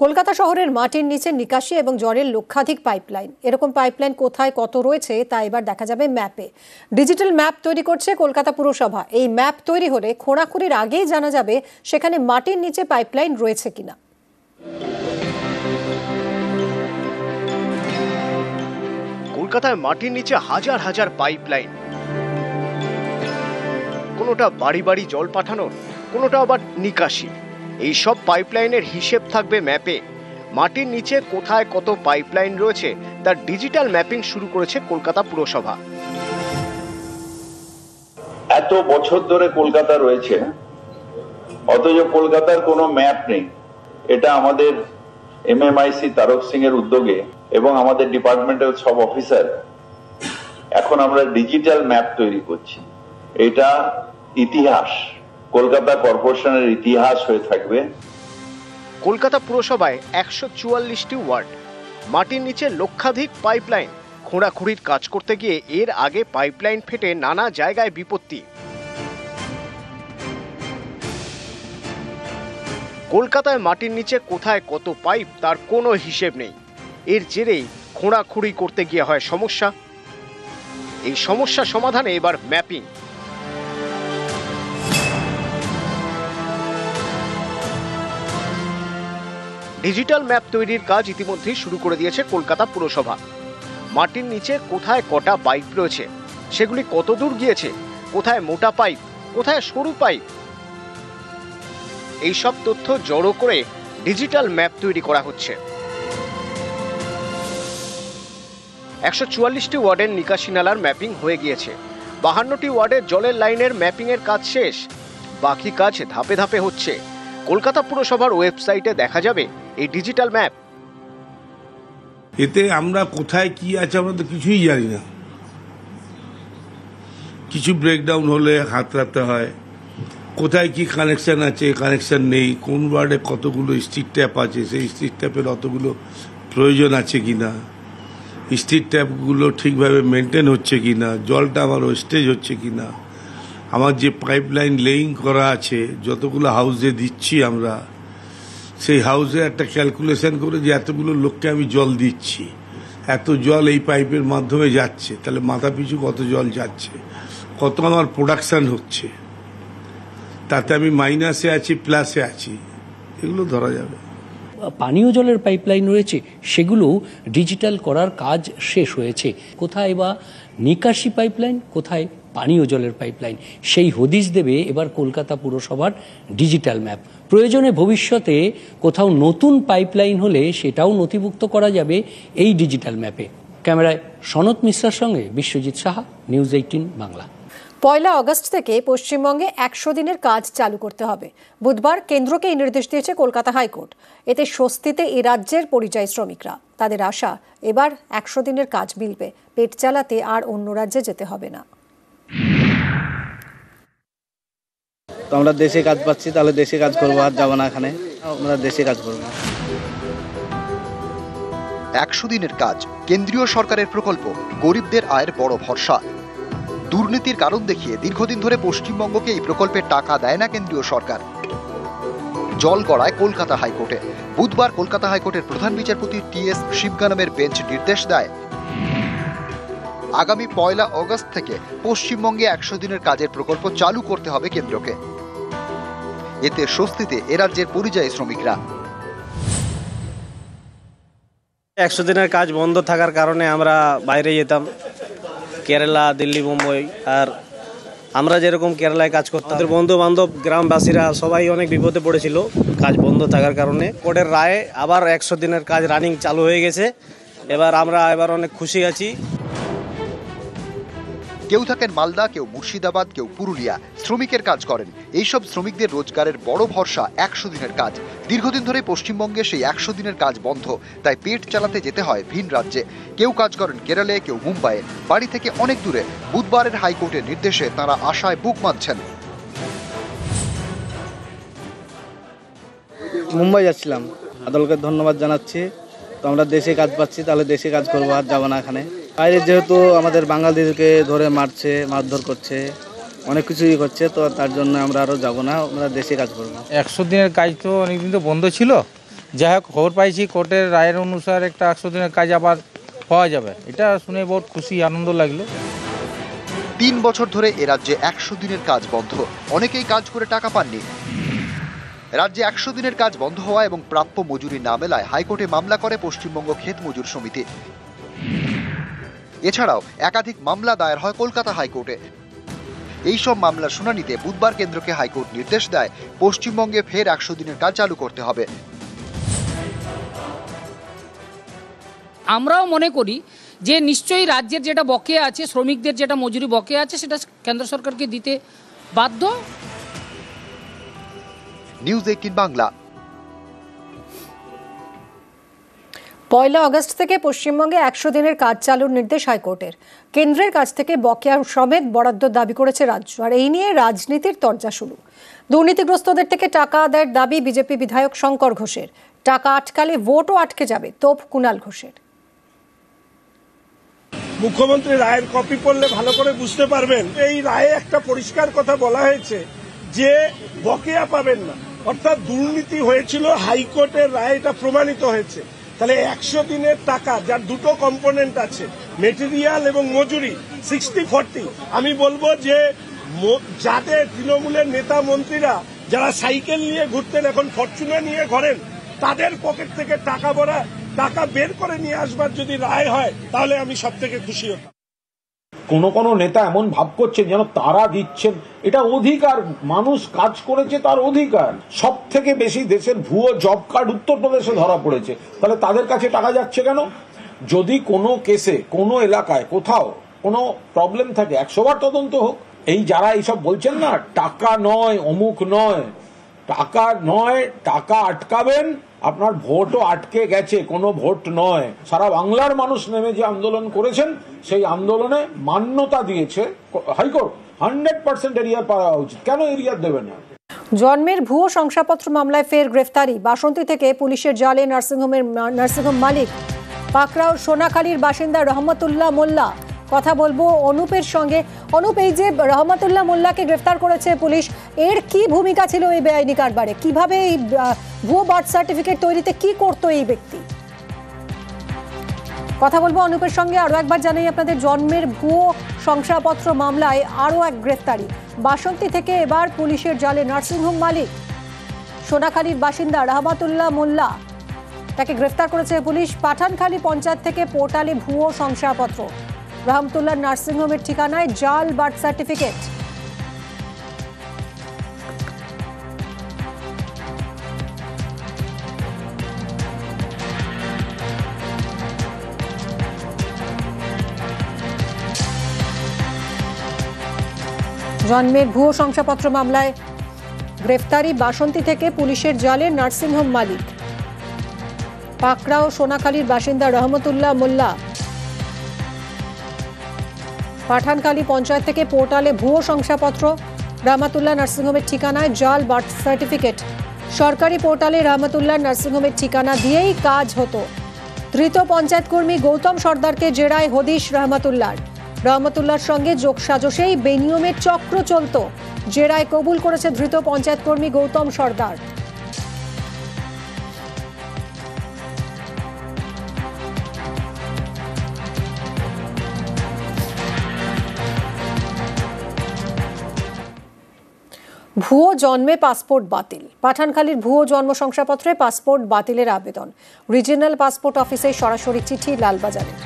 কলকাতা শহরের মাটির নিচে নিকাশি এবং জলের লক্ষাধিক পাইপলাইন। এরকম পাইপলাইন কোথায় কত রয়েছে তা এবার দেখা যাবে ম্যাপে। ডিজিটাল ম্যাপ তৈরি করছে কলকাতা পুরসভা। এই ম্যাপ তৈরি হলে খোঁড়াখুঁড়ির আগেই জানা যাবে সেখানে মাটির নিচে পাইপলাইন রয়েছে কিনা। কলকাতায় মাটির নিচে হাজার হাজার পাইপলাইন, কোনোটা বাড়ি বাড়ি জল পাঠানোর, কোনোটা আবার নিকাশি। এই সব পাইপলাইনের হিসেব থাকবে ম্যাপে। মাটির নিচে কোথায় কত পাইপলাইন রয়েছে তার ডিজিটাল ম্যাপিং শুরু করেছে কলকাতা পুরসভা। এত বছর ধরে কলকাতা রয়েছে, অথচ কলকাতার কোনো ম্যাপ নেই। এটা আমাদের MMIC তারক সিং এর উদ্যোগে এবং আমাদের ডিপার্টমেন্টাল সব অফিসার এখন আমরা ডিজিটাল ম্যাপ তৈরি করছি। এটা ইতিহাস, কলকাতা কর্পোরেশনের ইতিহাস হয়ে থাকবে। কলকাতা পুরসভায় 144টি ওয়ার্ড, মাটির নিচে লক্ষাধিক পাইপলাইন। খোঁড়াখুঁড়ির কাজ করতে গিয়ে এর আগে পাইপলাইন ফেটে নানা জায়গায় বিপত্তি। কলকাতায় মাটির নিচে কোথায় কত পাইপ তার কোনো হিসেব নেই। এর জেরেই খোঁড়াখুঁড়ি করতে গিয়ে হয় সমস্যা। এই সমস্যা সমাধানে এবার ম্যাপিং। ডিজিটাল ম্যাপ তৈরির কাজ ইতিমধ্যেই শুরু করে দিয়েছে কলকাতা পুরসভা। মাটির নিচে কোথায় কটা পাইপ রয়েছে, সেগুলি কত দূর গিয়েছে, কোথায় মোটা পাইপ, কোথায় সরু পাইপ, এই সব তথ্য জড়ো করে ডিজিটাল ম্যাপ তৈরি করা হচ্ছে। 144টি ওয়ার্ডের নিকাশি নালার ম্যাপিং হয়ে গিয়েছে। 52টি ওয়ার্ডের জলের লাইনের ম্যাপিং এর কাজ শেষ। বাকি কাজ ধাপে ধাপে হচ্ছে। কলকাতা পুরসভার ওয়েবসাইটে দেখা যাবে এই ডিজিটাল ম্যাপ। এতে আমরা কোথায় কি আছে আমরা তো কিছুই জানি না। কিছু ব্রেকডাউন হলে হাতড়াতে হয়, কোথায় কি কানেকশন আছে, কানেকশন নেই, কোন ওয়ার্ডে কতগুলো স্ট্রিট ট্যাপ আছে, সেই স্ট্রিট ট্যাপের অতগুলো প্রয়োজন আছে কিনা, স্ট্রিট ট্যাপগুলো ঠিকভাবে মেনটেন হচ্ছে কিনা, জলটা আমার ওয়েস্টেজ হচ্ছে কিনা, আমার যে পাইপলাইন লেইং করা আছে যতগুলো হাউসে দিচ্ছি আমরা, সেই হাউসে একটা ক্যালকুলেশন করে যে এতগুলো লোককে আমি জল দিচ্ছি, এত জল এই পাইপের মাধ্যমে যাচ্ছে, তাহলে মাথা পিছু কত জল যাচ্ছে, কত আমার প্রোডাকশান হচ্ছে, তাতে আমি মাইনাসে আছি প্লাসে আছি, এগুলো ধরা যাবে। পানীয় জলের পাইপলাইন রয়েছে, সেগুলো ডিজিটাল করার কাজ শেষ হয়েছে। কোথায় বা নিকাশি পাইপলাইন, কোথায় পানীয় জলের পাইপলাইন, সেই হদিশ দেবে এবার কলকাতা পুরসভার ডিজিটাল ম্যাপ। প্রয়োজনে ভবিষ্যতে কোথাও নতুন পাইপলাইন হলে সেটাও নথিভুক্ত করা যাবে এই ডিজিটাল ম্যাপে। ক্যামেরায় সনত মিশ্রার সঙ্গে বিশ্বজিৎ সাহা, নিউজ 18 বাংলা। 1 আগস্ট থেকে পশ্চিমবঙ্গে 100 দিনের কাজ চালু করতে হবে। বুধবার কেন্দ্রকে এই নির্দেশ দিয়েছে কলকাতা হাইকোর্ট। এতে স্বস্তিতে এই রাজ্যের পরিযায়ী শ্রমিকরা। তাদের আশা, এবার 100 দিনের কাজ মিলবে, পেট চালাতে আর অন্য রাজ্যে যেতে হবে না। তো আমরা দেশে কাজ পাচ্ছি, তাহলে দেশে কাজ করবো, আর যাবো না, এখানে আমরা দেশে কাজ করবো। 100 দিনের কাজ কেন্দ্রীয় সরকারের প্রকল্প, গরিবদের আয়ের বড় ভরসা। দুর্নীতির কারণ দেখিয়ে দীর্ঘদিন ধরে পশ্চিমবঙ্গকে এই প্রকল্পের টাকা দেয় না কেন্দ্রীয় সরকার। জল গড়ায় কলকাতা হাইকোর্টে। বুধবার কলকাতা হাইকোর্টের প্রধান বিচারপতি TS শিবগানমের বেঞ্চ নির্দেশ দেয়, আগামী 1 আগস্ট থেকে পশ্চিমবঙ্গে 100 দিনের কাজের প্রকল্প চালু করতে হবে কেন্দ্রকে। এতে স্বস্তিতে এ রাজ্যের পরিযায়ী শ্রমিকরা। 100 দিনের কাজ বন্ধ থাকার কারণে আমরা বাইরে যেতাম, কেরালা, দিল্লি, মুম্বই। আর আমরা যেরকম কেরালায় কাজ করতাম, আমাদের বন্ধু বান্ধব গ্রামবাসীরা সবাই অনেক বিপদে পড়েছিল কাজ বন্ধ থাকার কারণে। কোর্টের রায়ে আবার 100 দিনের কাজ রানিং চালু হয়ে গেছে। আমরা অনেক খুশি আছি। কেউ থাকেন মালদা, কেউ মুর্শিদাবাদ, কেউ পুরুলিয়া, শ্রমিকের কাজ করেন। এইসব শ্রমিকদের রোজগারের বড় ভরসা 100 দিনের কাজ। দীর্ঘদিন ধরে পশ্চিমবঙ্গে সেই 100 দিনের কাজ বন্ধ, তাই পেট চালাতে যেতে হয় ভিন রাজ্যে। কেউ কাজ করেন কেরলে, কেউ মুম্বাইয়ে, বাড়ি থেকে অনেক দূরে। বুধবারের হাইকোর্টের নির্দেশে তাঁরা আশায় বুক বাঁধছেন। মুম্বাই যাচ্ছিলাম, আদালতকে ধন্যবাদ জানাচ্ছি। তো আমরা দেশে কাজ পাচ্ছি, তাহলে দেশে কাজ করবো, আর যাবো না এখানে। বাইরে যেহেতু আমাদের বাঙালিদেরকে ধরে মারছে, মারধর করছে, অনেক কিছুই করছে, তো তার জন্য আমরা আরও যাবো না, আমরা দেশে কাজ করবো। 100 দিনের কাজ তো অনেকদিন তো বন্ধ ছিল, যাই হোক, খবর পাইছি কোর্টের রায়ের অনুসারে একটা 100 দিনের কাজ আবার পাওয়া যাবে, এটা শুনে বহুত খুশি আনন্দ লাগলো। 3 বছর ধরে এ রাজ্যে 100 দিনের কাজ বন্ধ, অনেকেই কাজ করে টাকা পাননি। রাজ্যে 100 দিনের কাজ বন্ধ হওয়া এবং প্রাপ্য মজুরি না মেলায় হাইকোর্টে মামলা করে পশ্চিমবঙ্গ ক্ষেত মজুর সমিতি। এছাড়াও একাধিক মামলা দায়ের হয় কলকাতা হাইকোর্টে। এই সব মামলার শুনানিতে বুধবার কেন্দ্রকে হাইকোর্ট নির্দেশ দেয় পশ্চিমবঙ্গে ফের 100 দিনের কাজ চালু করতে হবে। আমরাও মনে করি যে নিশ্চয়ই রাজ্যের যেটা বকেয়া আছে, শ্রমিকদের যেটা মজুরি বকেয়া আছে, সেটা কেন্দ্র সরকারকে দিতে বাধ্য। নিউজ 18 বাংলা। 1 আগস্ট থেকে পশ্চিমবঙ্গে 100 দিনের কাজ চালুর নির্দেশ হাইকোর্টের। কেন্দ্রের কাছ থেকে বকেয়া সমেত বরাদ্দ দাবি করেছে রাজ্য, আর এই নিয়ে রাজনীতির তরজা শুরু। দুর্নীতিগ্রস্তদের থেকে টাকা আদায়ের দাবি বিজেপি বিধায়ক শঙ্কর ঘোষের। টাকা আটকালে ভোটও আটকে যাবে, তোপ কুণাল ঘোষের। মুখ্যমন্ত্রী রায়ের কপি পড়লে ভালো করে বুঝতে পারবেন, এই রায়ে একটা পরিষ্কার কথা বলা হয়েছে যে বকেয়া পাবেন না, অর্থাৎ দুর্নীতি হয়েছিল। হাইকোর্টের রায় এটা প্রমাণিত হয়েছে। তাহলে 100 দিনের টাকা, যার দুটো কম্পোনেন্ট আছে, মেটেরিয়াল এবং মজুরি, 60-40। আমি বলবো যে যাদের তৃণমূলের নেতা মন্ত্রীরা যারা সাইকেল নিয়ে ঘুরতেন, এখন ফরচুনার নিয়ে ঘোরেন, তাদের পকেট থেকে টাকা বের করে নিয়ে আসবার যদি রায় হয়, তাহলে আমি সব থেকে খুশি হতাম। কোনো নেতা এমন ভাব করছেন যেন তারা দিচ্ছেন, এটা অধিকার, মানুষ কাজ করেছে তার অধিকার। সব থেকে বেশি দেশের ভুয়ো জব কার্ড উত্তরপ্রদেশে ধরা পড়েছে, তাহলে তাদের কাছে টাকা যাচ্ছে কেন? যদি কোনো কেসে, কোনো এলাকায় কোথাও কোনো প্রবলেম থাকে, 100 বার তদন্ত হোক। এই যারা এইসব বলছেন না, টাকা নয়, অমুক নয়, টাকা আটকাবেন, আপনার ভোটও আটকে গেছে, কোনো ভোট নয়। সারা বাংলার মানুষ নেমে যে আন্দোলন করেছেন, সেই আন্দোলনে মান্যতা দিয়েছে হাইকোর্ট। 100% এরিয়ার পাওয়া উচিত, কেন এরিয়ার দেবে না? জন্মের ভুয়ো শংসাপত্র মামলায় ফের গ্রেফতারি। বাসন্তী থেকে পুলিশের জালে নার্সিংহোম মালিক পাকড়াও সোনাখালীর বাসিন্দা রহমতুল্লাহ মোল্লা। কথা বলবো অনুপের সঙ্গে। অনুপ, এই যে রহমতুল্লাহ মোল্লাকে গ্রেফতার করেছে পুলিশ, এর কি ভূমিকা ছিল এই বেআইনি কারবারে? কিভাবে এই ভুয়ো বার্থ সার্টিফিকেট তৈরিতে কি করতো এই ব্যক্তি? কথা বলবো অনুপের সঙ্গে। আরো একবার জানাই আপনাদের, জন্মের ভুয়ো শংসাপত্র মামলায় আরো এক গ্রেফতারি। বাসন্তী থেকে এবার পুলিশের জালে নার্সিংহোম মালিক সোনাখালীর বাসিন্দা রহমতুল্লাহ মোল্লা, তাকে গ্রেফতার করেছে পুলিশ। পাঠানখালী পঞ্চায়েত থেকে পোর্টালে ভুয়ো শংসাপত্র, রহমতুল্লাহ নার্সিংহোমের ঠিকানায় জাল বার্থ সার্টিফিকেট। জন্মের ভুয়ো শংসাপত্র মামলায় গ্রেফতারি। বাসন্তী থেকে পুলিশের জালে নার্সিংহোম মালিক পাকড়াও সোনাখালীর বাসিন্দা রহমতুল্লাহ মোল্লা। পাঠানখালী পঞ্চায়েত থেকে পোর্টালে ভুয়ো শংসাপত্র, রহমতুল্লাহ নার্সিংহোমের ঠিকানায় জাল বার্থ সার্টিফিকেট। সরকারি পোর্টালে রহমতুল্লাহ নার্সিংহোমের ঠিকানা দিয়েই কাজ হতো। ধৃত পঞ্চায়েত কর্মী গৌতম সর্দারকে জেরায় হদিশ রহমতুল্লাহর সঙ্গে যোগসাজশেই বেনিয়মের চক্র চলত। জেরায় কবুল করেছে ধৃত পঞ্চায়েত কর্মী গৌতম সর্দার। ভুয়ো জন্মে পাসপোর্ট বাতিল। পাঠানখালীর ভুয়ো জন্ম শংসাপত্রে পাসপোর্ট বাতিলের আবেদন। রিজিওনাল পাসপোর্ট অফিসে সরাসরি চিঠি লালবাজারের।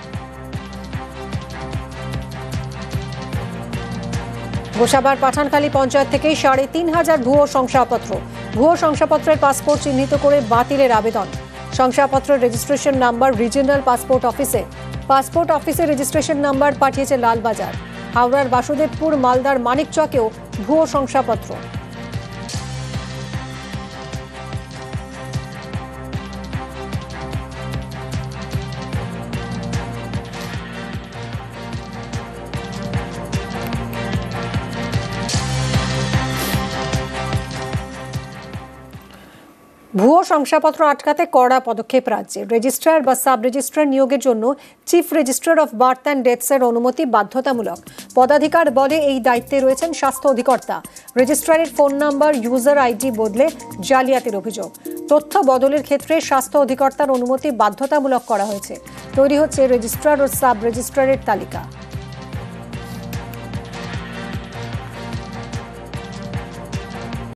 গোসাবার পাঠানখালী পঞ্চায়েত থেকে 3,500 ভুয়ো শংসাপত্রের পাসপোর্ট চিহ্নিত করে বাতিলের আবেদন। শংসাপত্রের রেজিস্ট্রেশন নাম্বার রিজিওনাল পাসপোর্ট অফিসে রেজিস্ট্রেশন নাম্বার পাঠিয়েছে লালবাজার। হাওড়ার বাসুদেবপুর, মালদার মানিকচকেও ভুয়ো শংসাপত্র। ভুয়ো শংসাপত্র আটকাতে কড়া পদক্ষেপ রাজ্যে। রেজিস্ট্রার বা সাব রেজিস্ট্রার নিয়োগের জন্য chief registrar of birth and ডেথসের অনুমতি বাধ্যতামূলক। পদাধিকার বলে এই দায়িত্বে রয়েছেন স্বাস্থ্য অধিকর্তা। রেজিস্ট্রারের ফোন নাম্বার, ইউজার আইডি বদলে জালিয়াতির অভিযোগ। তথ্য বদলের ক্ষেত্রে স্বাস্থ্য অধিকর্তার অনুমতি বাধ্যতামূলক করা হয়েছে। তৈরি হচ্ছে রেজিস্ট্রার ও সাব রেজিস্ট্রারের তালিকা।